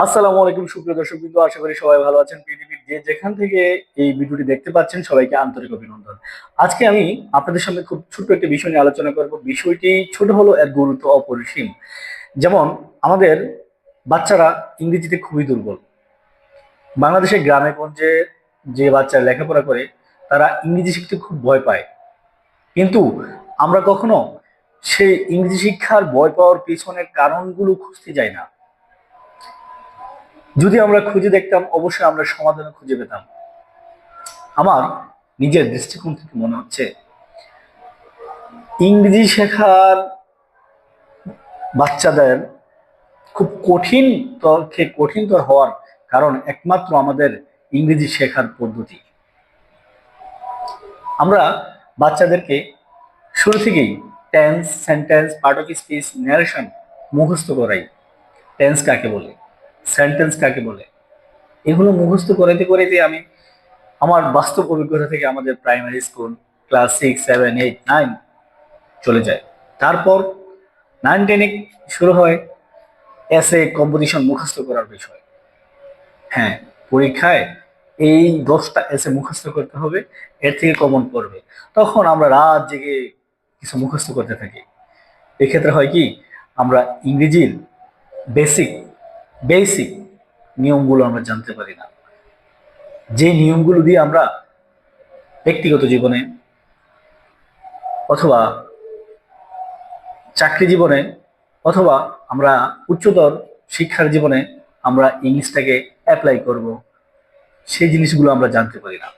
আসসালামু আলাইকুম সুপ্রিয় দর্শকবৃন্দ, আশা করি সবাই ভালো আছেন। পৃথিবীর যে যেখান থেকে এই ভিডিওটি দেখতে পাচ্ছেন সবাইকে আন্তরিক অভিনন্দন। আজকে আমি আপনাদের সামনে খুব ছোট্ট একটা বিষয় নিয়ে আলোচনা করব। বিষয়টি ছোট হলো এর গুরুত্ব অপরিসীম। যেমন আমাদের বাচ্চারা ইংরেজিতে খুবই দুর্বল। বাংলাদেশের গ্রামে গঞ্জে যে বাচ্চারা লেখাপড়া করে তারা ইংরেজি শিখতে খুব ভয় পায়, কিন্তু আমরা কখনো সেই ইংরেজি শিক্ষার ভয় পাওয়ার পিছনের কারণগুলো খুঁজতে যাই না। যদি আমরা খুঁজে দেখতাম অবশ্যই আমরা সমাধান খুঁজে পেতাম। আমার নিজের দৃষ্টিকোণ থেকে মনে হচ্ছে ইংরেজি শেখার বাচ্চাদের খুব কঠিনতর হওয়ার কারণ একমাত্র আমাদের ইংরেজি শেখার পদ্ধতি। আমরা বাচ্চাদেরকে শুরু থেকেই tense, sentence, part of speech, narration মুখস্থ করাই। টেন্স কাকে বলে, সেন্টেন্স কাকে বলে, এগুলো মুখস্থ করাইতে করাইতে আমি আমার বাস্তব অভিজ্ঞতা থেকে আমাদের প্রাইমারি স্কুল ক্লাস 6, 7, 8, 9 চলে যায়। তারপর 9, 10 শুরু হয় এসে কম্পিটিশন মুখস্থ করার বিষয়। হ্যাঁ, পরীক্ষায় এই 10টা এসে মুখস্থ করতে হবে, এর থেকে কমন পড়বে। তখন আমরা রাত জেগে কিছু মুখস্থ করতে থাকি। এক্ষেত্রে হয় কি, আমরা ইংরেজির বেসিক বেসিক নিয়মগুলো আমরা জানতে পারি না। যে নিয়মগুলো দিয়ে আমরা ব্যক্তিগত জীবনে অথবা চাকরি জীবনে অথবা আমরা উচ্চতর শিক্ষার জীবনে আমরা ইংলিশটাকে অ্যাপ্লাই করব, সেই জিনিসগুলো আমরা জানতে পারি না।